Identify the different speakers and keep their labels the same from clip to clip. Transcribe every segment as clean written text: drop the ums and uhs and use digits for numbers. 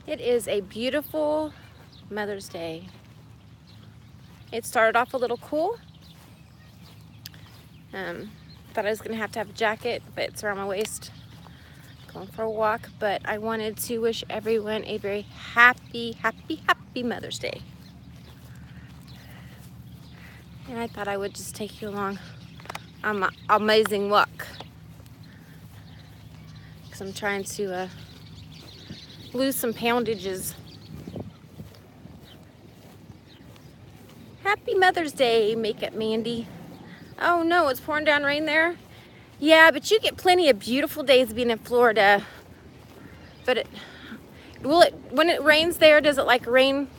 Speaker 1: It is a beautiful Mother's Day. It started off a little cool. Thought I was gonna have to have a jacket, but it's around my waist. Going for a walk, but I wanted to wish everyone a very happy Mother's Day. And I thought I would just take you along on my amazing walk. Because I'm trying to lose some poundages. Happy Mother's Day, Makeup Mandy. Oh no, it's pouring down rain there? Yeah, but you get plenty of beautiful days being in Florida. But when it rains there, does it like rain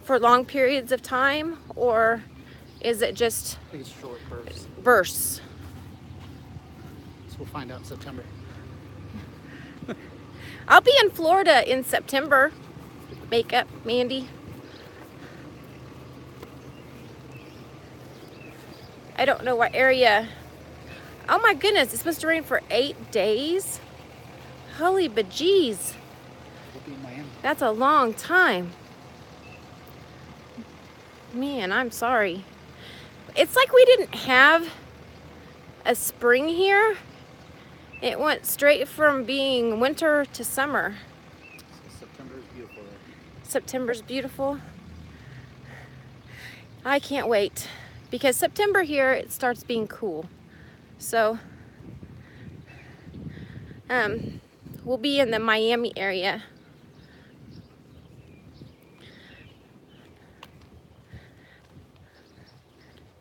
Speaker 1: for long periods of time, or is it just
Speaker 2: I think it's short bursts.
Speaker 1: bursts?
Speaker 2: So we'll find out in September.
Speaker 1: I'll be in Florida in September. Makeup Mandy. I don't know what area. Oh my goodness, it's supposed to rain for 8 days? Holy bejeez.
Speaker 2: We'll be in Miami.
Speaker 1: That's a long time. Man, I'm sorry. It's like we didn't have a spring here. It went straight from being winter to summer.
Speaker 2: So September is beautiful there.
Speaker 1: September's beautiful. I can't wait because September here it starts being cool. So we'll be in the Miami area.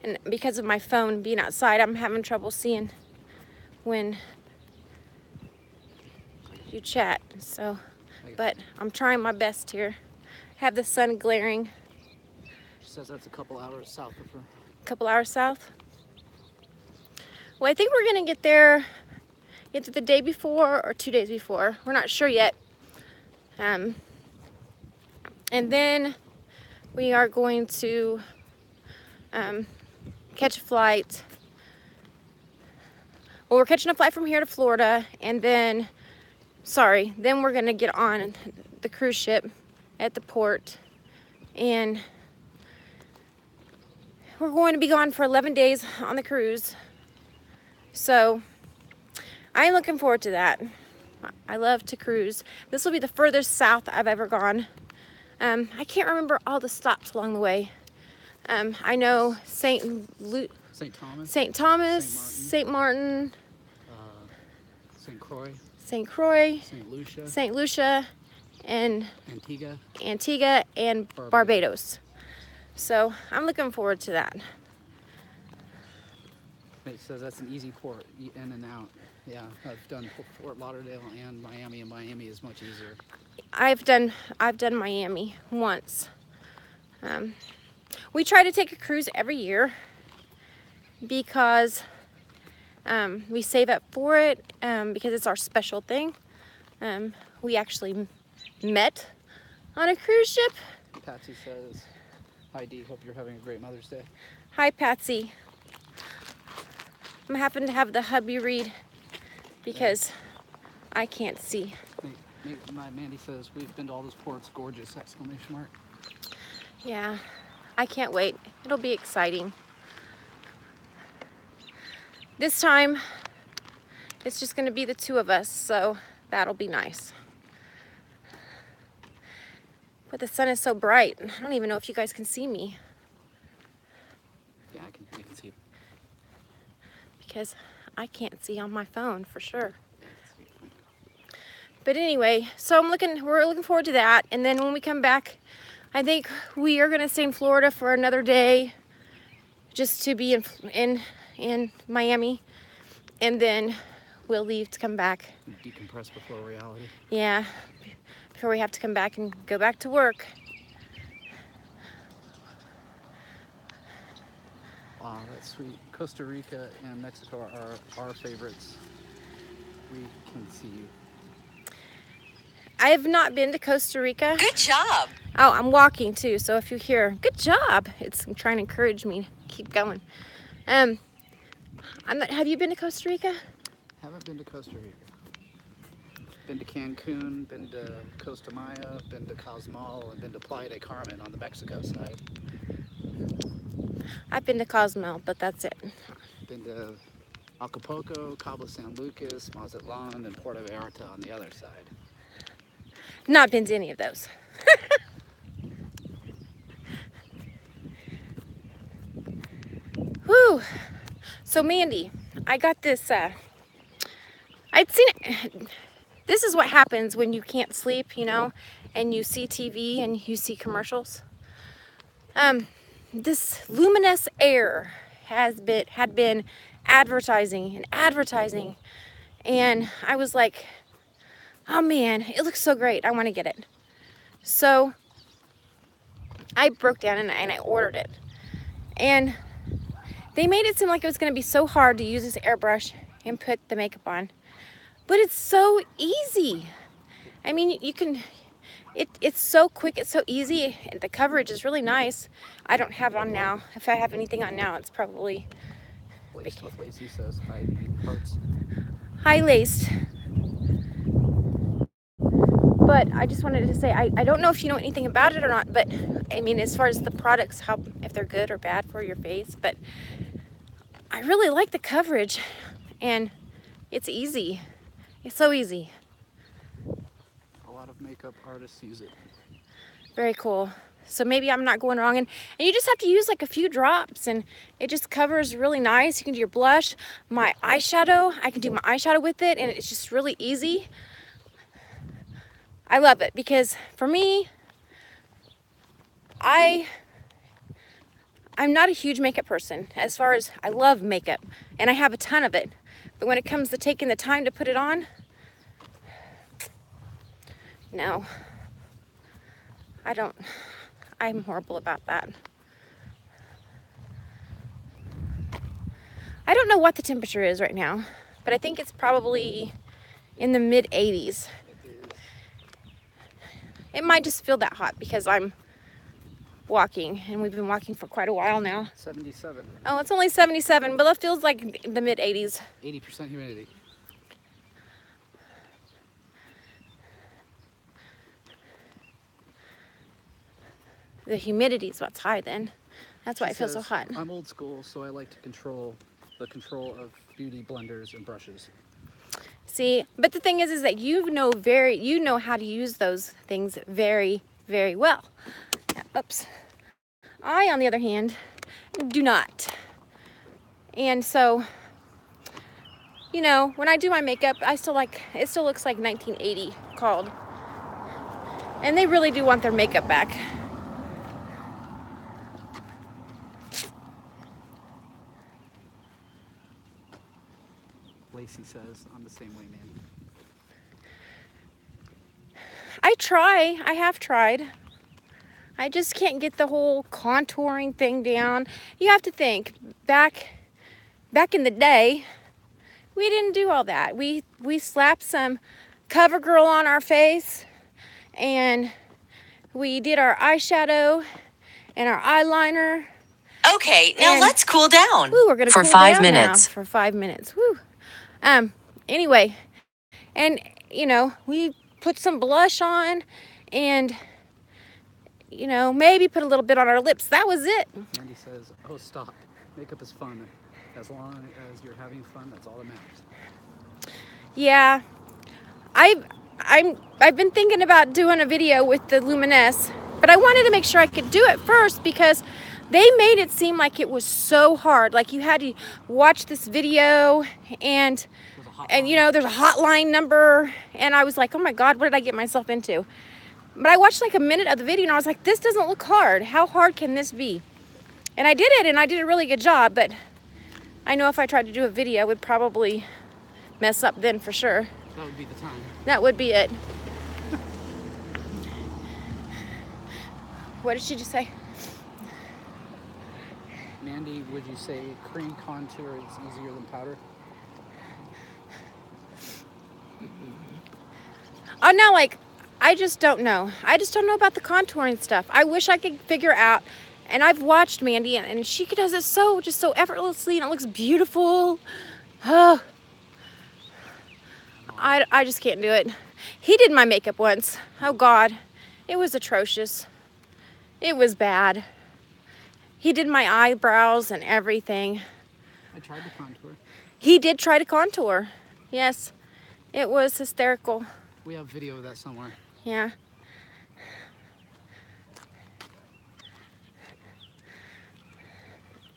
Speaker 1: And because of my phone being outside, I'm having trouble seeing when you chat. So, but I'm trying my best here. Have the sun glaring.
Speaker 2: She says that's a couple hours south of her.
Speaker 1: A couple hours south. Well, I think we're gonna get there either the day before or 2 days before. We're not sure yet. And then we are going to catch a flight. Well, we're catching a flight from here to Florida, and then, then we're gonna get on the cruise ship at the port, and we're going to be gone for 11 days on the cruise. So I'm looking forward to that. I love to cruise. This will be the furthest south I've ever gone. I can't remember all the stops along the way. I know St. Thomas, St. Martin,
Speaker 2: St. Croix,
Speaker 1: St. Lucia, and
Speaker 2: Antigua,
Speaker 1: and Barbados. So I'm looking forward to that.
Speaker 2: It says that's an easy port, in and out. Yeah, I've done Fort Lauderdale and Miami is much easier.
Speaker 1: I've done Miami once. We try to take a cruise every year because we save up for it because it's our special thing. We actually met on a cruise ship.
Speaker 2: Patsy says, "Hi Dee, hope you're having a great Mother's Day."
Speaker 1: Hi Patsy. I'm having to have the hubby read because I can't see.
Speaker 2: Mandy says, "We've been to all those ports, gorgeous!" Exclamation mark.
Speaker 1: Yeah, I can't wait. It'll be exciting. This time, it's just going to be the two of us, so that'll be nice. But the sun is so bright. I don't even know if you guys can see me.
Speaker 2: Yeah, I can see.
Speaker 1: Because I can't see on my phone for sure. But anyway, so we're looking forward to that. And then when we come back, I think we are gonna stay in Florida for another day, just to be in Miami, and then we'll leave to come back.
Speaker 2: Decompress before reality.
Speaker 1: Yeah, before we have to come back and go back to work.
Speaker 2: Wow, that's sweet. Costa Rica and Mexico are our favorites. We can see you.
Speaker 1: I have not been to Costa Rica.
Speaker 3: Good job.
Speaker 1: Oh, I'm walking too, so if you hear, good job, it's trying to encourage me to keep going. Have you been to Costa Rica?
Speaker 2: Haven't been to Costa Rica. Been to Cancun, been to Costa Maya, been to Cozumel, and been to Playa del Carmen on the Mexico side.
Speaker 1: I've been to Cozumel, but that's it.
Speaker 2: Been to Acapulco, Cabo San Lucas, Mazatlan, and Puerto Vallarta on the other side.
Speaker 1: Not been to any of those. Whew. So Mandy, I got this, I'd seen it. This is what happens when you can't sleep, you know, and you see TV and you see commercials. This Luminous Air had been advertising and advertising, and I was like, oh man, it looks so great, I want to get it. So I broke down and I ordered it, and they made it seem like it was going to be so hard to use this airbrush and put the makeup on, but it's so easy. I mean, you can, it's so quick, it's so easy, and the coverage is really nice. I don't have it on now. If I have anything on now, it's probably
Speaker 2: Laced with Lacey says high parts.
Speaker 1: high laced. But I just wanted to say, I don't know if you know anything about it or not, but I mean, as far as the products, how, if they're good or bad for your face, but I really like the coverage, and it's easy. It's so easy.
Speaker 2: A lot of makeup artists use it.
Speaker 1: Very cool. So maybe I'm not going wrong, and you just have to use like a few drops, and it just covers really nice. You can do your blush, my eyeshadow. I can do my eyeshadow with it, and it's just really easy. I love it because for me, I'm not a huge makeup person. As far as, I love makeup and I have a ton of it, but when it comes to taking the time to put it on, no, I'm horrible about that. I don't know what the temperature is right now, but I think it's probably in the mid 80s. It might just feel that hot because I'm walking, and we've been walking for quite a while now.
Speaker 2: 77.
Speaker 1: Oh, it's only 77, but it feels like the mid 80s.
Speaker 2: 80% humidity.
Speaker 1: The humidity is what's high then. That's why it feels so hot.
Speaker 2: I'm old school, so I like to control the control of beauty blenders and brushes.
Speaker 1: See, but the thing is that you know how to use those things very, very well. Oops. I, on the other hand, do not. And so, you know, when I do my makeup, it still looks like 1980 called. And they really do want their makeup back.
Speaker 2: Lacey says, I'm the same way, man.
Speaker 1: I have tried. I just can't get the whole contouring thing down. You have to think, back in the day, we didn't do all that. We slapped some CoverGirl on our face, and we did our eyeshadow and our eyeliner.
Speaker 3: Okay, now let's cool down.
Speaker 1: Woo, we're gonna
Speaker 3: for
Speaker 1: cool
Speaker 3: 5
Speaker 1: down
Speaker 3: minutes.
Speaker 1: Now for 5 minutes. Woo. Anyway, and you know, we put some blush on, and you know, maybe put a little bit on our lips. That was it.
Speaker 2: Andy says, oh, stop. Makeup is fun. As long as you're having fun, that's all that matters.
Speaker 1: Yeah, I've been thinking about doing a video with the Luminous, but I wanted to make sure I could do it first because they made it seem like it was so hard. Like you had to watch this video, and you know, there's a hotline number, and I was like, oh my God, what did I get myself into? But I watched like a minute of the video, and I was like, this doesn't look hard. How hard can this be? And I did it, and I did a really good job, but I know if I tried to do a video, I would probably mess up then for sure.
Speaker 2: That would be the time.
Speaker 1: That would be it. What did she just say?
Speaker 2: Mandy, would you say cream contour is easier than powder?
Speaker 1: Oh no, like, I just don't know. I just don't know about the contouring stuff. I wish I could figure out, and I've watched Mandy, and she does it so effortlessly, and it looks beautiful. Oh, I just can't do it. He did my makeup once. Oh God, it was atrocious. It was bad. He did my eyebrows and everything.
Speaker 2: I tried to contour.
Speaker 1: He did try to contour. Yes, it was hysterical.
Speaker 2: We have video of that somewhere.
Speaker 1: Yeah.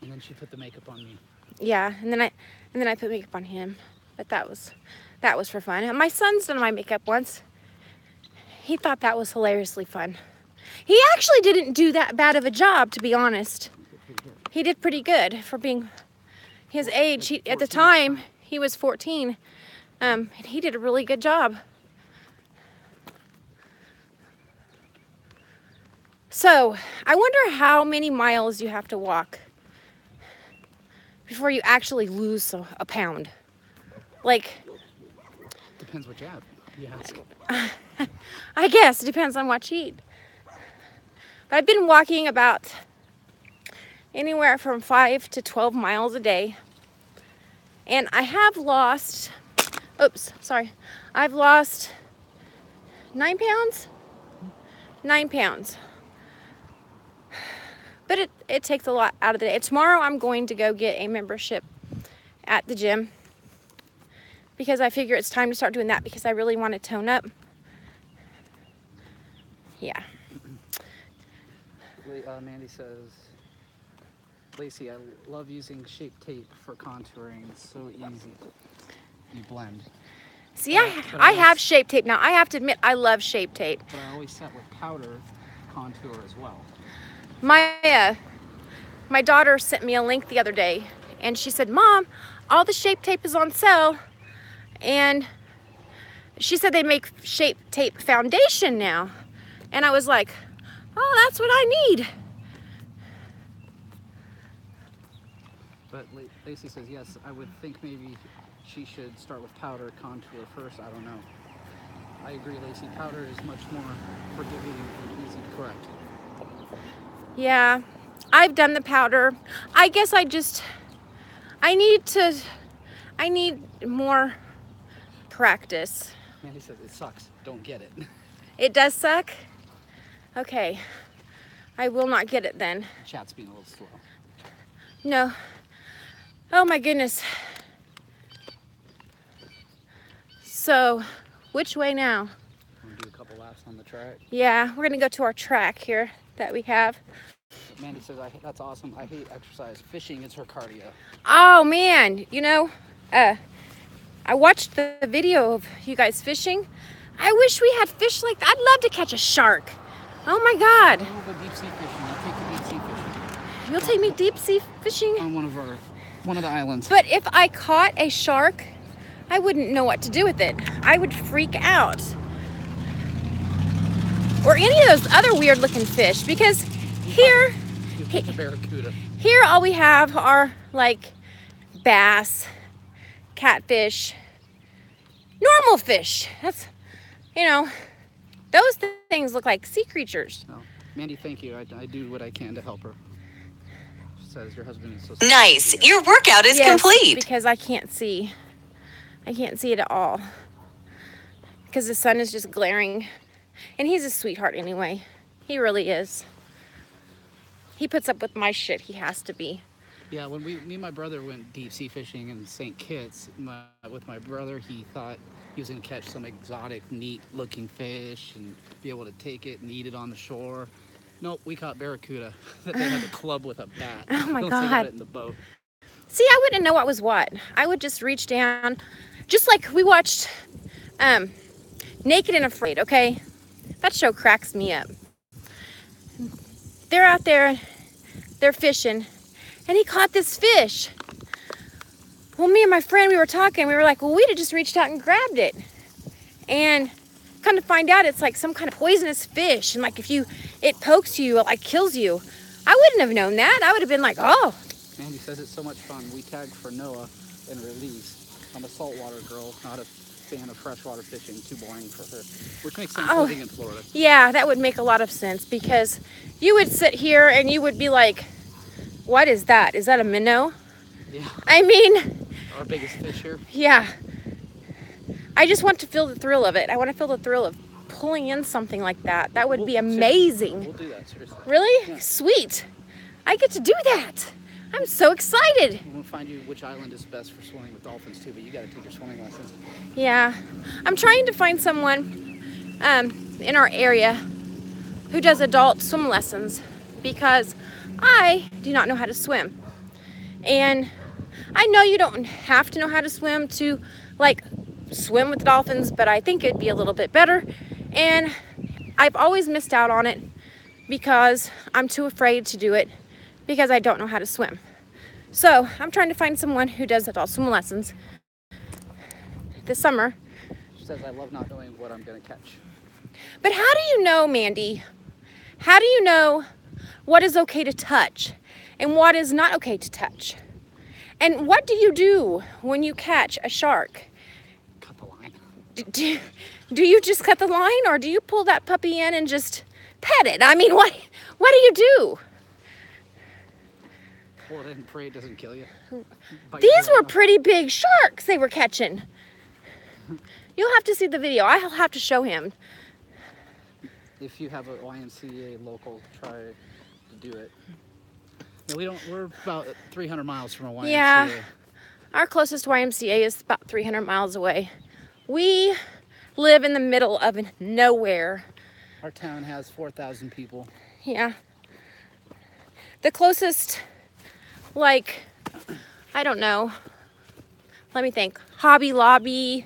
Speaker 2: And then she put the makeup on me.
Speaker 1: Yeah, and then I put makeup on him. But that was for fun. And my son's done my makeup once. He thought that was hilariously fun. He actually didn't do that bad of a job, to be honest. He did pretty good for being his age. At the time, he was 14. And he did a really good job. So, I wonder how many miles you have to walk before you actually lose a pound. Like,
Speaker 2: Depends what you have. You ask.
Speaker 1: I guess it depends on what you eat. But I've been walking about anywhere from 5 to 12 miles a day. And I have lost, I've lost 9 pounds. 9 pounds. But it takes a lot out of the day. Tomorrow I'm going to go get a membership at the gym because I figure it's time to start doing that because I really want to tone up. Yeah.
Speaker 2: Mandy says, Lacey, I love using Shape Tape for contouring. It's so easy. You blend.
Speaker 1: See, I have Shape Tape now. I have to admit, I love Shape Tape.
Speaker 2: But I always set with powder contour as well.
Speaker 1: My daughter sent me a link the other day, and she said, Mom, all the Shape Tape is on sale. And she said they make Shape Tape foundation now. And I was like, oh, that's what I need.
Speaker 2: But Lacey says, yes, I would think maybe she should start with powder contour first. I don't know. I agree, Lacey. Powder is much more forgiving and easy to correct.
Speaker 1: Yeah, I've done the powder. I guess I need more practice.
Speaker 2: Mandy says it sucks. Don't get it.
Speaker 1: It does suck? Okay, I will not get it then.
Speaker 2: Chat's being a little slow.
Speaker 1: No. Oh my goodness. So, which way now?
Speaker 2: Want to do a couple laps on the track?
Speaker 1: Yeah, we're gonna go to our track here that we have.
Speaker 2: Mandy says, that's awesome. I hate exercise. Fishing is her cardio.
Speaker 1: Oh man, I watched the video of you guys fishing. I wish we had fish like that. I'd love to catch a shark. Oh my God.
Speaker 2: We'll go deep sea fishing. I'll take you deep sea fishing.
Speaker 1: You'll take me deep sea fishing?
Speaker 2: On one of the islands.
Speaker 1: But if I caught a shark, I wouldn't know what to do with it. I would freak out. Or any of those other weird looking fish, because here,
Speaker 2: You pick a barracuda.
Speaker 1: here all we have are like bass, catfish, normal fish. That's, those things look like sea creatures.
Speaker 2: No. Mandy, thank you. I do what I can to help her. She says your husband is so sweet.
Speaker 3: Nice. Your workout is
Speaker 1: Yes,
Speaker 3: complete.
Speaker 1: because I can't see. I can't see it at all. Because the sun is just glaring. And he's a sweetheart anyway. He really is. He puts up with my shit. He has to be.
Speaker 2: Yeah, when me and my brother went deep sea fishing in St. Kitts, with my brother, he thought he was going to catch some exotic, neat looking fish and be able to take it and eat it on the shore. Nope, we caught barracuda that they had to club with a bat.
Speaker 1: Oh my
Speaker 2: Don't say about
Speaker 1: God.
Speaker 2: it in the boat.
Speaker 1: See, I wouldn't know what was what. I would just reach down. Just like we watched Naked and Afraid, okay? That show cracks me up. They're out there, they're fishing, and he caught this fish. Well, me and my friend, we were talking, we were like, well, we'd have just reached out and grabbed it. And come to find out, it's like some kind of poisonous fish, and like if it pokes you, it like kills you. I wouldn't have known that. I would have been like, oh.
Speaker 2: Mandy says it's so much fun. We tagged for Noah and release. I'm a saltwater girl, not a fan of freshwater fishing. Too boring for her. Which makes sense living in Florida.
Speaker 1: Yeah, that would make a lot of sense because you would sit here and you would be like, what is that? Is that a minnow?
Speaker 2: Yeah.
Speaker 1: I mean,
Speaker 2: Our biggest fish here.
Speaker 1: yeah. I just want to feel the thrill of it. I want to feel the thrill of pulling in something like that. That would be
Speaker 2: Seriously,
Speaker 1: amazing.
Speaker 2: We'll do that, seriously.
Speaker 1: Really?
Speaker 2: Yeah.
Speaker 1: Sweet. I get to do that. I'm so excited.
Speaker 2: We'll find you which island is best for swimming with dolphins too, but you got to take your swimming lessons.
Speaker 1: Yeah. I'm trying to find someone in our area who does adult swim lessons because I do not know how to swim. And I know you don't have to know how to swim to like swim with dolphins, but I think it'd be a little bit better. And I've always missed out on it because I'm too afraid to do it because I don't know how to swim. So I'm trying to find someone who does adult swim lessons this summer.
Speaker 2: She says, I love not knowing what I'm going to catch.
Speaker 1: But how do you know, Mandy? How do you know what is okay to touch and what is not okay to touch? And what do you do when you catch a shark?
Speaker 2: Cut the line.
Speaker 1: Do you just cut the line, or do you pull that puppy in and just pet it? I mean, what do you do?
Speaker 2: Pull it in and pray it doesn't kill you. Bite
Speaker 1: These
Speaker 2: your
Speaker 1: were
Speaker 2: arm.
Speaker 1: pretty big sharks they were catching. You'll have to see the video. I'll have to show him.
Speaker 2: If you have a YMCA local, try to do it. No, we're about 300 miles from a YMCA.
Speaker 1: Yeah. Our closest YMCA is about 300 miles away. We live in the middle of nowhere.
Speaker 2: Our town has 4,000 people.
Speaker 1: Yeah. The closest, like, I don't know. Let me think. Hobby Lobby.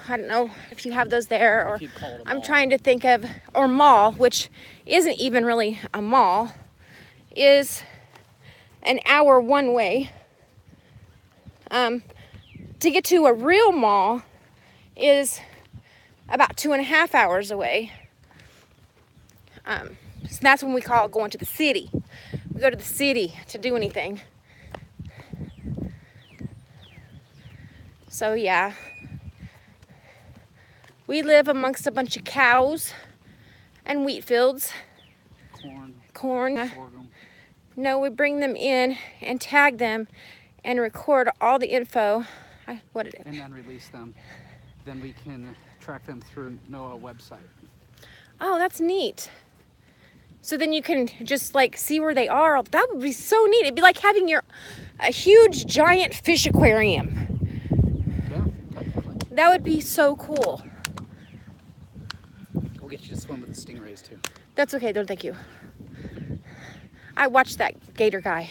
Speaker 1: I don't know if you have those there, or
Speaker 2: If you'd call it a
Speaker 1: I'm
Speaker 2: mall.
Speaker 1: trying to think of, or mall, which isn't even really a mall, is an hour one way. To get to a real mall is about 2.5 hours away. So that's when we call going to the city. We go to the city to do anything. So yeah. We live amongst a bunch of cows and wheat fields, corn.
Speaker 2: Sorghum.
Speaker 1: No, we bring them in and tag them and record all the info. What did it?
Speaker 2: And then release them. Then we can track them through NOAA website.
Speaker 1: Oh, that's neat. So then you can just like see where they are. That would be so neat. It'd be like having a huge giant fish aquarium.
Speaker 2: Yeah, definitely.
Speaker 1: That would be so cool.
Speaker 2: We'll get you to swim with the stingrays too.
Speaker 1: That's okay, though, thank you. I watched that gator guy.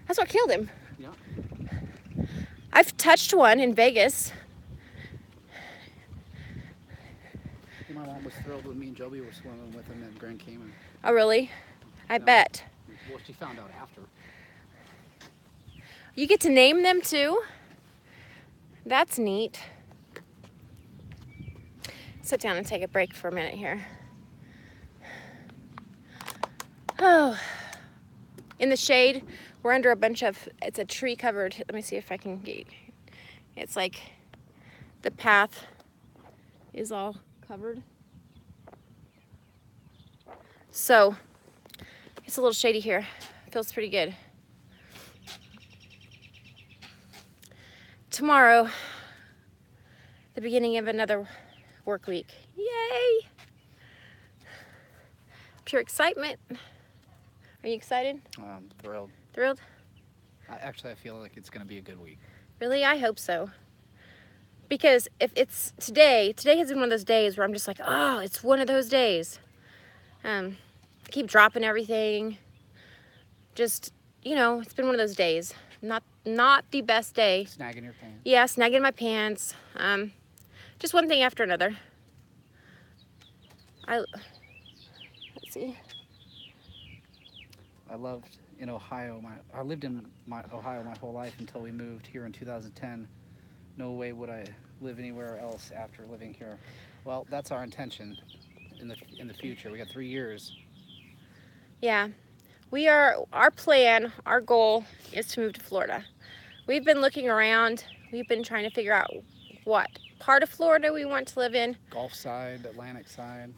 Speaker 1: That's what killed him.
Speaker 2: Yeah.
Speaker 1: I've touched one in Vegas.
Speaker 2: My mom was thrilled when me and Joby were swimming with him in Grand Cayman.
Speaker 1: Oh, really? I
Speaker 2: No.
Speaker 1: bet.
Speaker 2: Well, she found out after.
Speaker 1: You get to name them too? That's neat. Sit down and take a break for a minute here. Oh, in the shade, we're under a bunch of, it's a tree covered, let me see if I can get, it's like the path is all covered. So, it's a little shady here. Feels pretty good. Tomorrow, the beginning of another work week. Yay! Pure excitement. Are you excited?
Speaker 2: Thrilled.
Speaker 1: Thrilled?
Speaker 2: Actually, I feel like it's going to be a good week.
Speaker 1: Really? I hope so. Because if it's today has been one of those days where I'm just like, oh, it's one of those days. Keep dropping everything. Just, you know, it's been one of those days. Not the best day.
Speaker 2: Snagging your pants.
Speaker 1: Yeah, snagging my pants. Just one thing after another. Let's see.
Speaker 2: I lived in Ohio. I lived in Ohio my whole life until we moved here in 2010. No way would I live anywhere else after living here. Well, that's our intention in the future. We got 3 years.
Speaker 1: Yeah, our plan, our goal is to move to Florida. We've been looking around. We've been trying to figure out what part of Florida we want to live in.
Speaker 2: Gulf side, Atlantic side.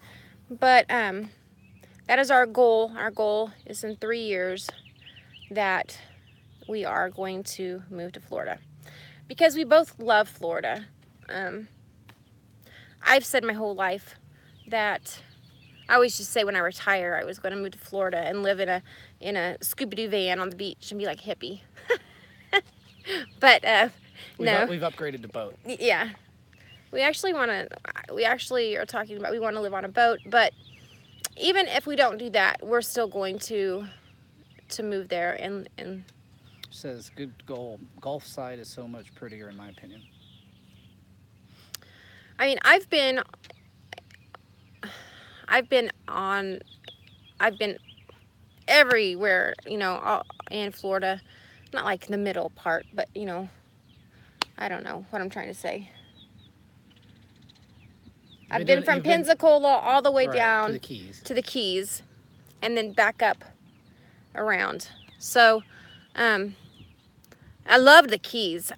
Speaker 1: But that is our goal. Our goal is in 3 years that we are going to move to Florida. Because we both love Florida. I've said my whole life that I always just say when I retire I was going to move to Florida and live in a Scooby-Doo van on the beach and be like a hippie. But no,
Speaker 2: We've upgraded to boat.
Speaker 1: yeah, we actually are talking about we want to live on a boat. But even if we don't do that, we're still going to move there and
Speaker 2: Says good goal. Gulf side is so much prettier in my opinion.
Speaker 1: I mean, I've been everywhere, you know, all in Florida. Not like the middle part, but you know, I don't know what I'm trying to say. I've been from Pensacola all the way down
Speaker 2: to the Keys,
Speaker 1: and then back up around. So, I love the Keys.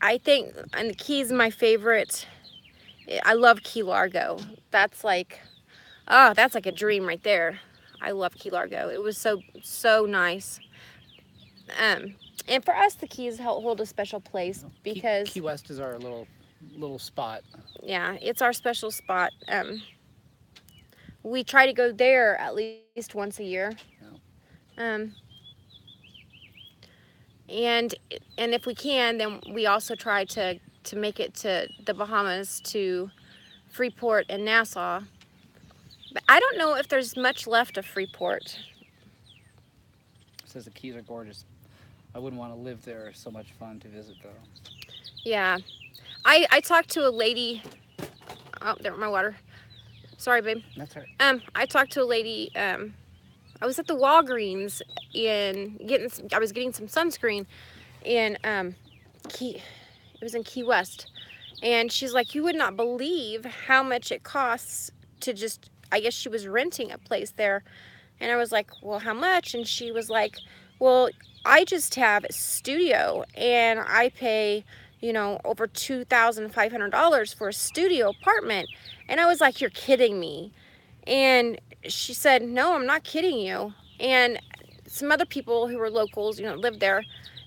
Speaker 1: I think, and the Keys my favorite. I love Key Largo. That's like a dream right there. I love Key Largo. It was so nice. And for us, the Keys hold a special place because
Speaker 2: Key West is our little spot.
Speaker 1: Yeah, it's our special spot. We try to go there at least once a year.
Speaker 2: Yeah.
Speaker 1: And if we can, then we also try to make it to the Bahamas, to Freeport and Nassau. But I don't know if there's much left of Freeport.
Speaker 2: It says the Keys are gorgeous. I wouldn't want to live there. It's so much fun to visit though.
Speaker 1: Yeah. I talked to a lady. Oh, there went my water. Sorry, babe.
Speaker 2: That's all right.
Speaker 1: I talked to a lady. I was at the Walgreens I was getting some sunscreen in it was in Key West, and she's like, you would not believe how much it costs to just, I guess she was renting a place there, and I was like, well, how much? And she was like, well, I just have a studio and I pay, you know, over $2,500 for a studio apartment. And I was like, you're kidding me. And she said, no, I'm not kidding you. And some other people who were locals, you know, lived there,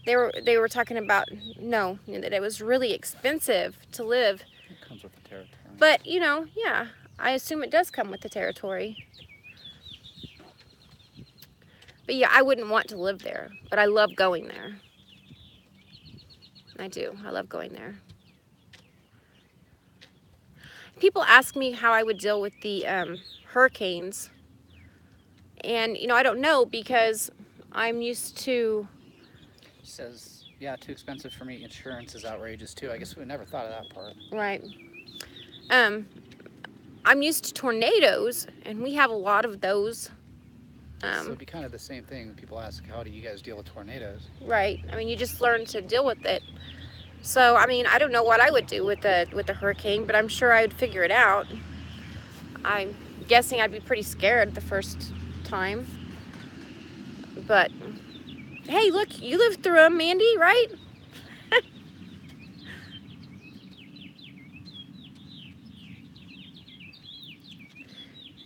Speaker 1: they were talking about, no, you know, that it was really expensive to live.
Speaker 2: It comes with the territory.
Speaker 1: But, you know, yeah, I assume it does come with the territory. But yeah, I wouldn't want to live there, but I love going there. I do. I love going there. People ask me how I would deal with the hurricanes. And, you know, I don't know because I'm used to...
Speaker 2: It says, yeah, too expensive for me. Insurance is outrageous too. I guess we never thought of that part.
Speaker 1: Right. I'm used to tornadoes, and we have a lot of those.
Speaker 2: So it'd be kind of the same thing. People ask, how do you guys deal with tornadoes?
Speaker 1: Right. I mean, you just learn to deal with it. So, I mean, I don't know what I would do with the hurricane, but I'm sure I would figure it out. I'm guessing I'd be pretty scared the first time. But, hey, look, you lived through them, Mandy, right?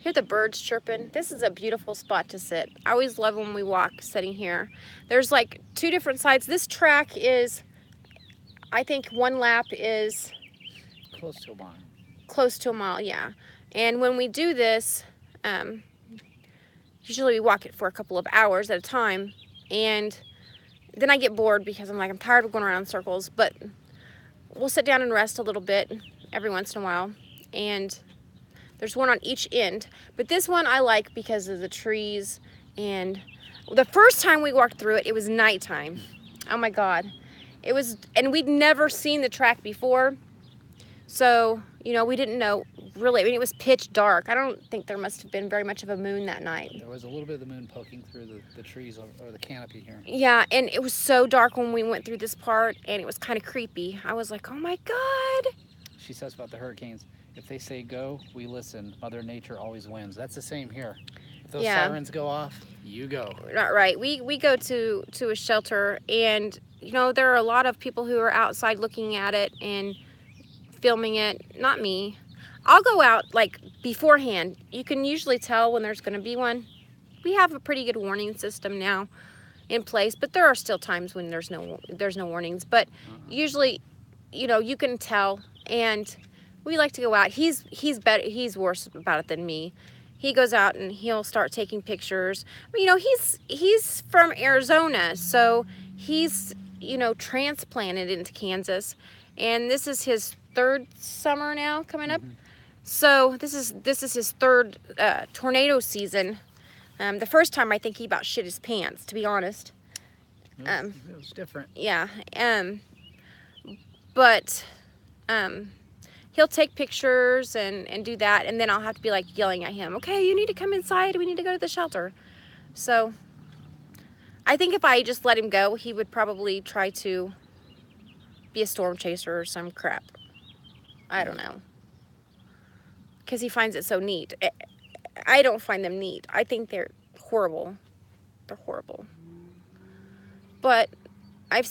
Speaker 1: Hear the birds chirping. This is a beautiful spot to sit. I always love when we walk sitting here. There's like two different sides. This track is, I think one lap is
Speaker 2: Close to a mile.
Speaker 1: Close to a mile, yeah. And when we do this, usually we walk it for a couple of hours at a time. And then I get bored because I'm tired of going around in circles. But we'll sit down and rest a little bit every once in a while. And there's one on each end, but this one I like because of the trees. And the first time we walked through it, it was nighttime. Oh my God. It was, and we'd never seen the track before. So, you know, we didn't know really, I mean, it was pitch dark. I don't think there must have been very much of a moon that night.
Speaker 2: There was a little bit of the moon poking through the trees or the canopy here.
Speaker 1: Yeah, and it was so dark when we went through this part, and it was kind of creepy. I was like, oh my God.
Speaker 2: She says about the hurricanes, if they say go, we listen. Mother Nature always wins. That's the same here. If those sirens go off, you go.
Speaker 1: Not right. We go to a shelter, and you know, there are a lot of people who are outside looking at it and filming it. Not me. I'll go out like beforehand. You can usually tell when there's going to be one. We have a pretty good warning system now in place, but there are still times when there's no warnings. But usually you know, you can tell. And we like to go out. He's better. He's worse about it than me. He goes out and he'll start taking pictures. But, you know, he's from Arizona, so he's, you know, transplanted into Kansas, and this is his third summer now coming up. So this is his third tornado season. The first time I think he about shit his pants, to be honest.
Speaker 2: It was different.
Speaker 1: Yeah. But he'll take pictures and do that, and then I'll have to be like yelling at him, okay, you need to come inside, we need to go to the shelter. So I think if I just let him go, he would probably try to be a storm chaser or some crap. I don't know, because he finds it so neat. I don't find them neat. I think they're horrible. They're horrible. But I've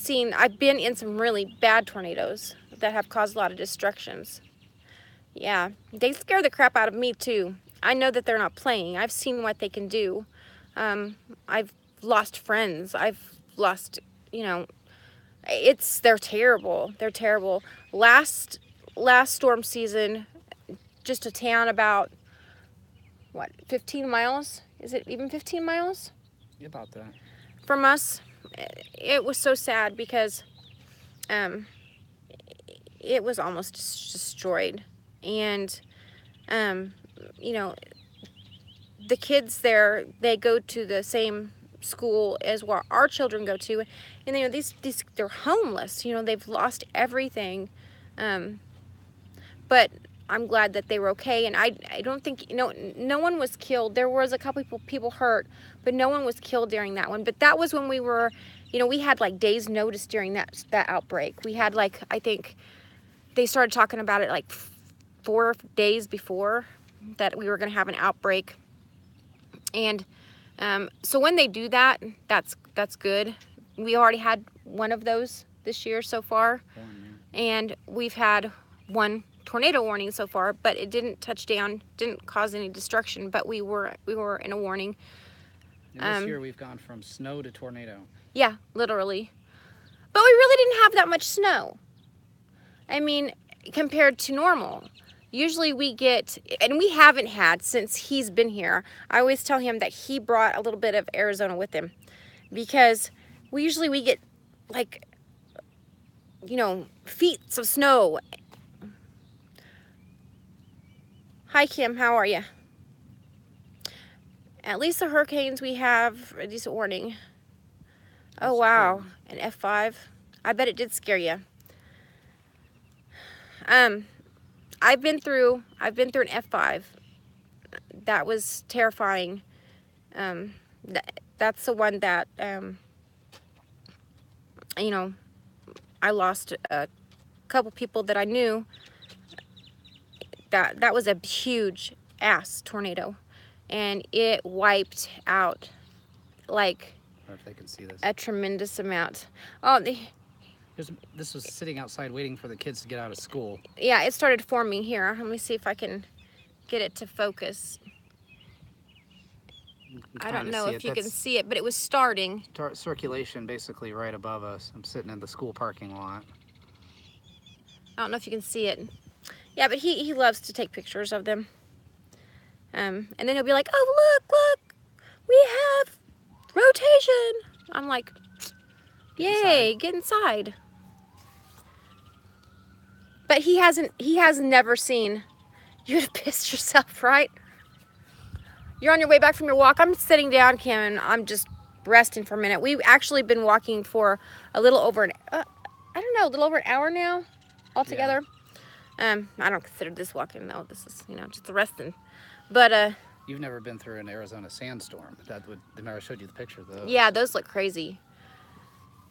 Speaker 1: been in some really bad tornadoes that have caused a lot of destructions. Yeah, they scare the crap out of me too. I know that they're not playing. I've seen what they can do. I've lost friends. I've lost, you know, they're terrible. They're terrible. Last storm season, just a town about, what, 15 miles? Is it even 15 miles?
Speaker 2: About that.
Speaker 1: From us. It was so sad because it was almost destroyed. And, you know, the kids there, they go to the same school as what our children go to. And, you know, these they're homeless. You know, they've lost everything. But I'm glad that they were okay. And I don't think, you know, no one was killed. There was a couple people hurt, but no one was killed during that one. But that was when we were, you know, we had like days notice during that outbreak. We had like, I think they started talking about it like 4 days before that we were going to have an outbreak. And so when they do that, that's good. We already had one of those this year so far. And we've had one tornado warning so far, but it didn't touch down, didn't cause any destruction, but we were in a warning.
Speaker 2: And this year we've gone from snow to tornado.
Speaker 1: Yeah, literally. But we really didn't have that much snow. I mean, compared to normal. Usually we get, and we haven't had since he's been here. I always tell him that he brought a little bit of Arizona with him, because we get like, you know, feet of snow. Hi Kim, how are you? At least the hurricanes, we have a decent warning. Oh wow, an F5. I bet it did scare you. I've been through an F5. That was terrifying. That's the one that, you know, I lost a couple people that I knew. That was a huge ass tornado, and it wiped out like
Speaker 2: I don't know if they can see this.
Speaker 1: a tremendous amount. Oh,
Speaker 2: This was sitting outside waiting for the kids to get out of school.
Speaker 1: yeah, it started forming here. Let me see if I can get it to focus.
Speaker 2: You can
Speaker 1: I don't
Speaker 2: kinda
Speaker 1: know
Speaker 2: see
Speaker 1: if
Speaker 2: it.
Speaker 1: you can
Speaker 2: That's
Speaker 1: see it, but it was starting.
Speaker 2: circulation basically right above us. I'm sitting in the school parking lot.
Speaker 1: I don't know if you can see it. Yeah, but he loves to take pictures of them. And then he'll be like, oh, look, we have rotation. I'm like, yay, get inside. But he has never seen, you'd have pissed yourself, right? You're on your way back from your walk. I'm sitting down, Kim, and I'm just resting for a minute. We've actually been walking for a little over a little over an hour now altogether. Yeah. I don't consider this walking though. This is, you know, just resting. But
Speaker 2: You've never been through an Arizona sandstorm. They never showed you the picture though.
Speaker 1: Yeah, those look crazy.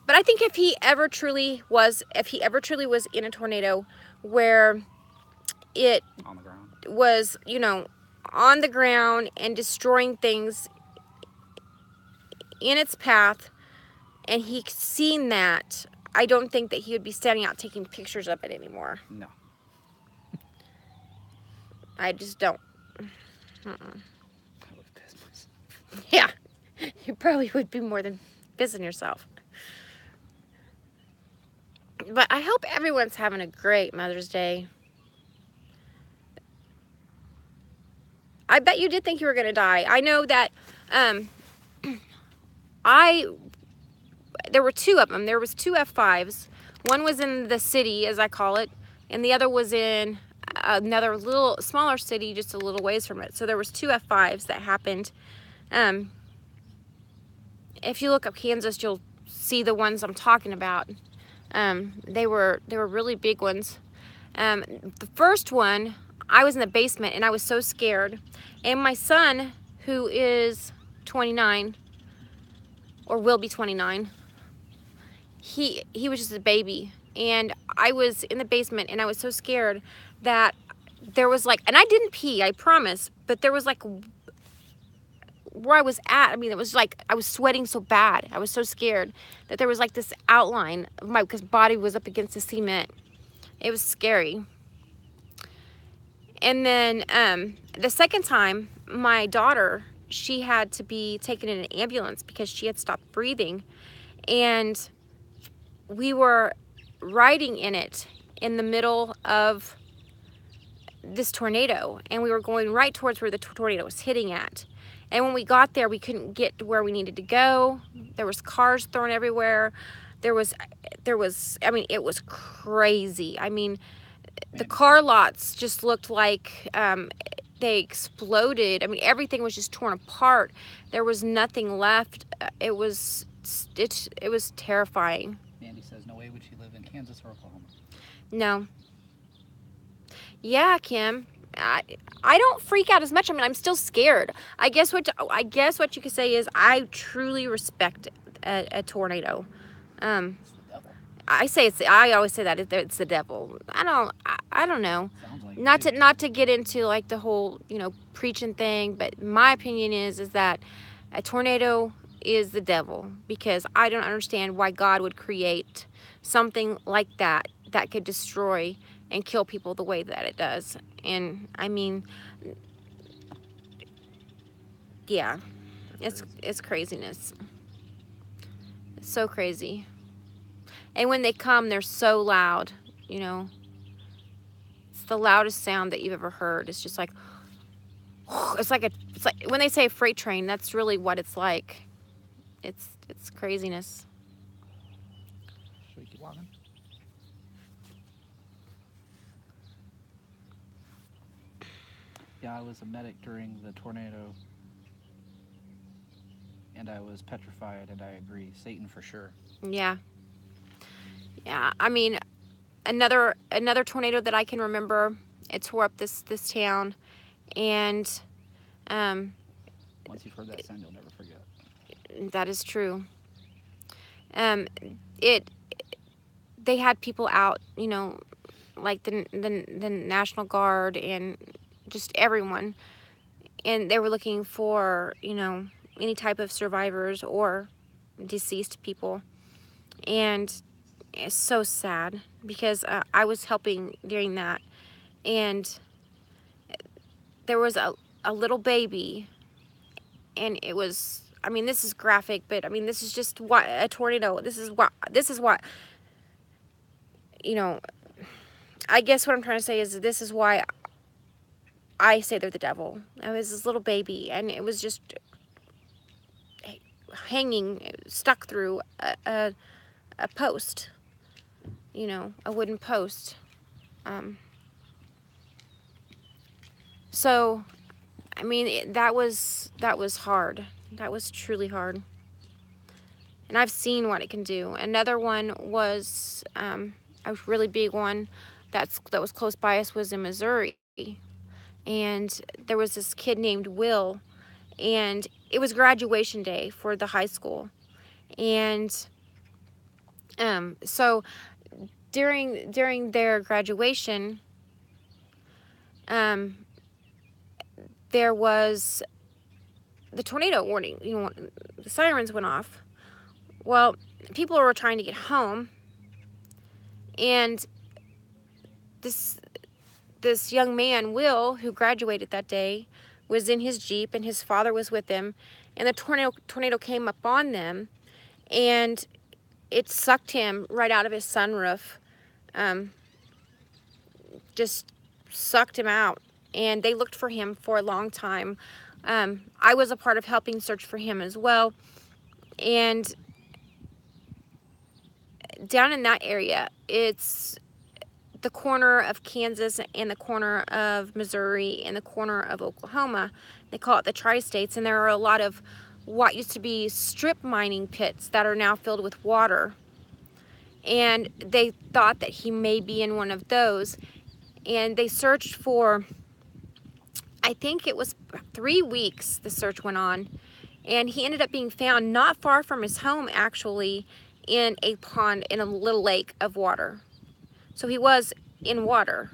Speaker 1: But I think if he ever truly was in a tornado where it
Speaker 2: On the ground.
Speaker 1: was, you know, on the ground and destroying things in its path, and he seen that, I don't think that he would be standing out taking pictures of it anymore.
Speaker 2: No.
Speaker 1: I just don't.
Speaker 2: I would have pissed myself.
Speaker 1: Yeah, you probably would be more than pissing yourself. But I hope everyone's having a great Mother's Day. I bet you did think you were going to die. I know that there were two of them. There was two F5s. One was in the city, as I call it, and the other was in another little smaller city just a little ways from it. So there was two F5s that happened. If you look up Kansas, you'll see the ones I'm talking about. They were really big ones. The first one, I was in the basement and I was so scared. And my son, who is 29, or will be 29, he was just a baby. And I was in the basement and I was so scared that there was like, and I didn't pee, I promise, but there was like, where I was at, I mean, it was like, I was sweating so bad. I was so scared that there was like this outline of my, because body was up against the cement. It was scary. And then the second time, my daughter, she had to be taken in an ambulance because she had stopped breathing. And we were riding in it in the middle of this tornado. And we were going right towards where the tornado was hitting at. And when we got there, we couldn't get to where we needed to go. There was cars thrown everywhere. There was, I mean, it was crazy. I mean, the car lots just looked like they exploded. I mean, everything was just torn apart. There was nothing left. It was terrifying.
Speaker 2: Mandy says, no way would she live in Kansas or Oklahoma.
Speaker 1: No. Yeah, Kim. I don't freak out as much. I mean, I'm still scared. I guess what you could say is I truly respect a tornado. I always say that it's the devil. I don't know. Like not to get into like the whole, preaching thing, but my opinion is that a tornado is the devil, because I don't understand why God would create something like that could destroy and kill people the way that it does. And I mean, yeah, it's craziness. It's so crazy. And when they come, they're so loud, It's the loudest sound that you've ever heard. It's just like, it's like when they say a freight train, that's really what it's like. It's craziness.
Speaker 2: Should we keep walking? Yeah, I was a medic during the tornado, and I was petrified, and I agree. Satan for sure.
Speaker 1: Yeah. Yeah, I mean, another tornado that I can remember, it tore up this town, and
Speaker 2: once you've heard that sound, you'll never forget.
Speaker 1: That is true. They had people out, like the National Guard and just everyone, and they were looking for, any type of survivors or deceased people. And it's so sad because I was helping during that, and there was a little baby, and it was, I mean, this is graphic, but I mean, this is just what a tornado, this is what, I guess what I'm trying to say is this is why I say they're the devil. It was this little baby, and it was just hanging, stuck through a post, a wooden post. So, I mean, that was hard. That was truly hard. And I've seen what it can do. Another one was, a really big one that was close by us was in Missouri. And there was this kid named Will, and it was graduation day for the high school. And so during their graduation, there was the tornado warning, the sirens went off. Well, people were trying to get home, and this young man, Will, who graduated that day, was in his Jeep, and his father was with him, and the tornado came up on them, and it sucked him right out of his sunroof. Just sucked him out. And they looked for him for a long time. I was a part of helping search for him as well. And down in that area, it's the corner of Kansas and the corner of Missouri and the corner of Oklahoma. They call it the Tri-States, and there are a lot of what used to be strip mining pits that are now filled with water. And they thought that he may be in one of those. And they searched for, I think it was 3 weeks the search went on. And he ended up being found not far from his home, actually, in a pond, in a little lake of water. So he was in water.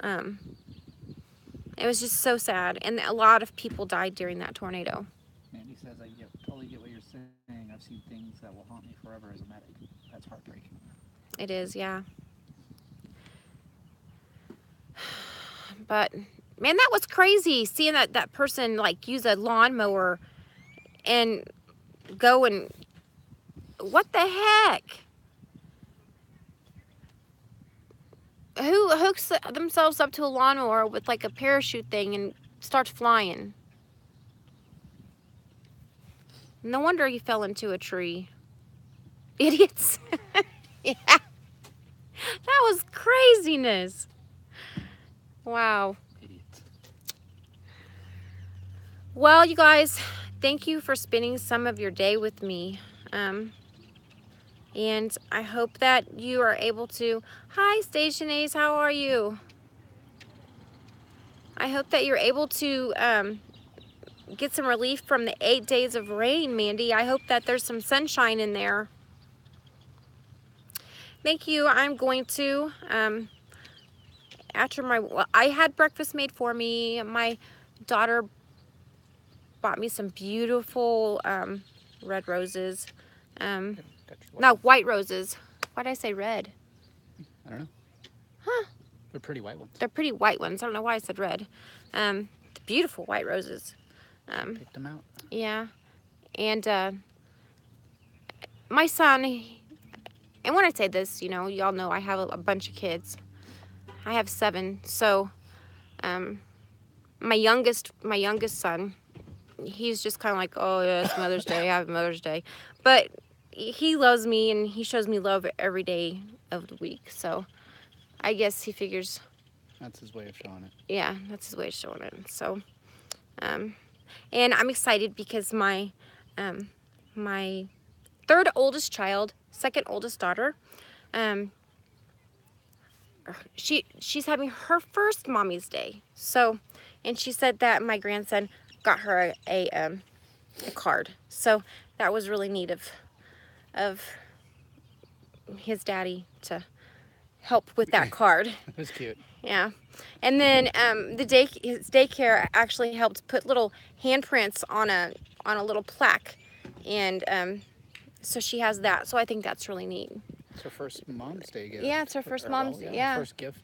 Speaker 1: It was just so sad. And a lot of people died during that tornado.
Speaker 2: Mandy says, totally get what you're saying. I've seen things that will haunt me forever as a medic. That's heartbreaking.
Speaker 1: It is, yeah. But, man, that was crazy. Seeing that person, like, use a lawnmower and go and... What the heck? Who hooks themselves up to a lawnmower with like a parachute thing and starts flying? No wonder he fell into a tree. Idiots. Yeah. That was craziness. Wow.
Speaker 2: Idiots.
Speaker 1: Well, you guys, thank you for spending some of your day with me. And I hope that you are able to... Hi, Station Ace, how are you? I hope that you're able to get some relief from the 8 days of rain, Mandy. I hope that there's some sunshine in there. Thank you. I'm going to, well, I had breakfast made for me. My daughter bought me some beautiful red roses. No, white roses. Why did I say red?
Speaker 2: I don't know.
Speaker 1: Huh.
Speaker 2: They're pretty white ones.
Speaker 1: They're pretty white ones. I don't know why I said red. Beautiful white roses.
Speaker 2: Picked them out.
Speaker 1: Yeah. And my son, and when I say this, you know, y'all know I have a bunch of kids. I have 7. So my youngest son, he's just kind of like, oh yeah, it's Mother's Day, I have Mother's Day. But he loves me and he shows me love every day of the week. So I guess he figures...
Speaker 2: That's his way of showing it.
Speaker 1: Yeah, that's his way of showing it. So, and I'm excited because my my 3rd oldest child, 2nd oldest daughter, she's having her first mommy's day. So, and she said that my grandson got her a card. So that was really neat of his daddy to help with that card.
Speaker 2: It was cute.
Speaker 1: Yeah. And then his daycare actually helped put little handprints on a little plaque. And so she has that. So I think that's really neat.
Speaker 2: It's her first Mom's Day gift.
Speaker 1: Yeah, it's her first Mom's Day. Yeah.
Speaker 2: First gift,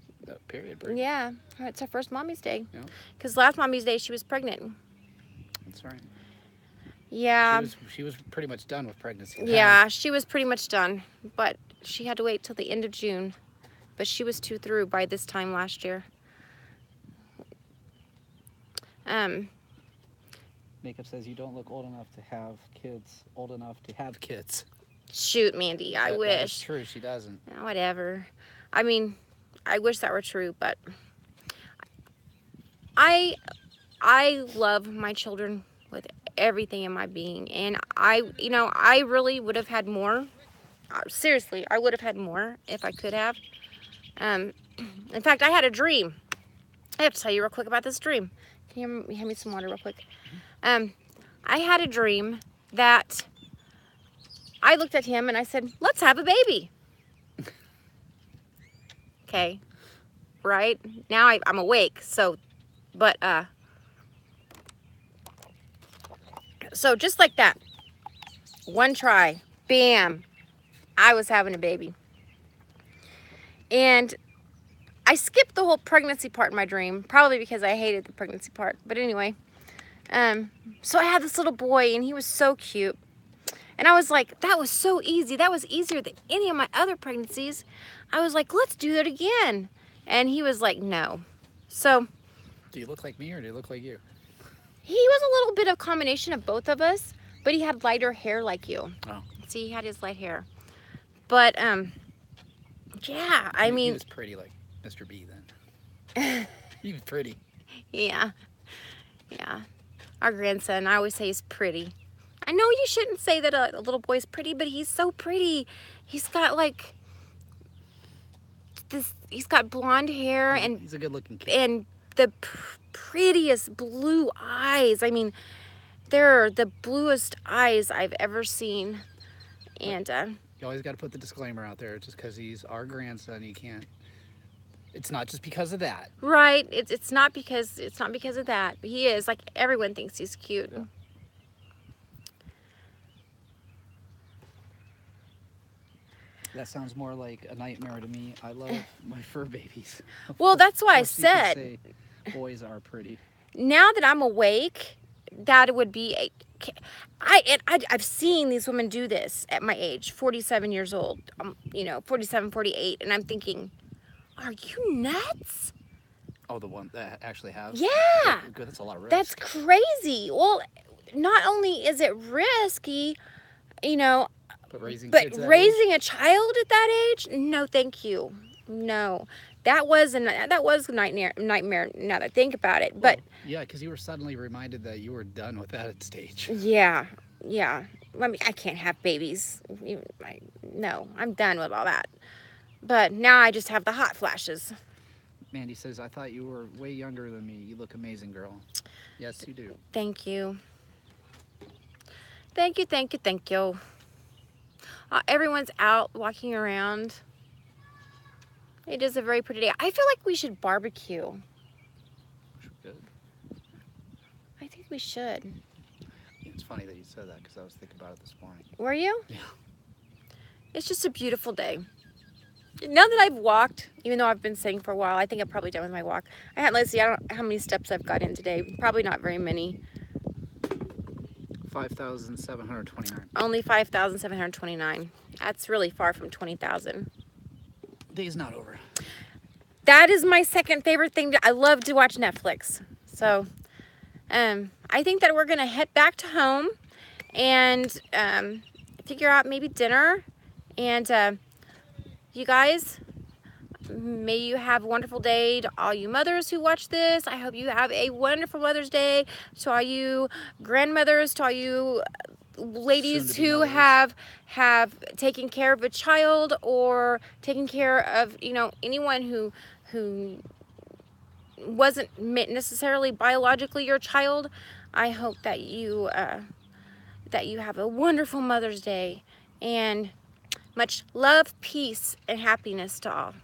Speaker 2: period. Break.
Speaker 1: Yeah, it's her first Mommy's Day.
Speaker 2: Yeah.
Speaker 1: Because last Mommy's Day she was pregnant.
Speaker 2: That's right.
Speaker 1: Yeah.
Speaker 2: She was pretty much done with pregnancy.
Speaker 1: Yeah, she was pretty much done. But she had to wait till the end of June. But she was 2 through by this time last year.
Speaker 2: Makeup says you don't look old enough to have kids. Old enough to have kids.
Speaker 1: Shoot, Mandy, I wish.
Speaker 2: That's true, she doesn't.
Speaker 1: Whatever. I mean, I wish that were true, but I love my children with everything in my being, and I really would have had more. Seriously, I would have had more if I could have. In fact, I had a dream. I have to tell you real quick about this dream. Can you hand me some water real quick? I had a dream that I looked at him and I said, let's have a baby. Okay. Right? Now I'm awake. So just like that. One try. Bam. I was having a baby. And I skipped the whole pregnancy part in my dream, probably because I hated the pregnancy part. But anyway, so I had this little boy, and he was so cute. And I was like, that was so easy. That was easier than any of my other pregnancies. I was like, let's do that again. And he was like, no. So
Speaker 2: Do you look like me or do you look like you?
Speaker 1: he was a little bit of combination of both of us, but he had lighter hair like you.
Speaker 2: Oh.
Speaker 1: See, he had his light hair. But yeah, I
Speaker 2: He
Speaker 1: mean,
Speaker 2: was pretty like Mr. B then. He was pretty.
Speaker 1: yeah. Yeah. Our grandson, I always say he's pretty. I know you shouldn't say that a little boy's pretty, but he's so pretty. He's got like this, he's got blonde hair and
Speaker 2: He's a good looking kid.
Speaker 1: and the prettiest blue eyes. I mean, they're the bluest eyes I've ever seen. And
Speaker 2: You always got to put the disclaimer out there. Just because he's our grandson, you can't. It's not just because of that.
Speaker 1: right, it's not because of that. But he is, like, everyone thinks he's cute.
Speaker 2: Yeah. That sounds more like a nightmare to me. I love my fur babies.
Speaker 1: Well, that's why I
Speaker 2: Most people
Speaker 1: said,
Speaker 2: say boys are pretty.
Speaker 1: now that I'm awake, that would be a, I've seen these women do this at my age, 47 years old, 47, 48, and I'm thinking, are you nuts?
Speaker 2: Oh, the one that actually have?
Speaker 1: Yeah.
Speaker 2: Good, that's a lot of risk.
Speaker 1: That's crazy. Well, not only is it risky,
Speaker 2: But raising
Speaker 1: but
Speaker 2: kids that
Speaker 1: raising a child at that age, no, thank you. No, that was a nightmare. Now that I think about it, but
Speaker 2: yeah, because you were suddenly reminded that you were done with that stage.
Speaker 1: yeah. I mean, I can't have babies. No, I'm done with all that. But now I just have the hot flashes.
Speaker 2: Mandy says, I thought you were way younger than me. You look amazing, girl. Yes, you do.
Speaker 1: Thank you. Thank you, thank you, thank you. Everyone's out walking around. It is a very pretty day. I feel like we should barbecue.
Speaker 2: Good.
Speaker 1: I think we should.
Speaker 2: It's funny that you said that because I was thinking about it this morning.
Speaker 1: Were you?
Speaker 2: Yeah.
Speaker 1: It's just a beautiful day. Now that I've walked, even though I've been sitting for a while, I think I'm probably done with my walk. Let's see, I don't know how many steps I've got in today. Probably not very many.
Speaker 2: 5,729.
Speaker 1: Only 5,729. That's really far from 20,000.
Speaker 2: Day's not over.
Speaker 1: That is my second favorite thing. I love to watch Netflix. So, I think that we're going to head back to home and figure out maybe dinner. And you guys, may you have a wonderful day to all you mothers who watch this. I hope you have a wonderful Mother's Day. To all you grandmothers, to all you ladies who have taken care of a child or taken care of anyone who wasn't necessarily biologically your child. I hope that you have a wonderful Mother's Day, and much love, peace, and happiness to all.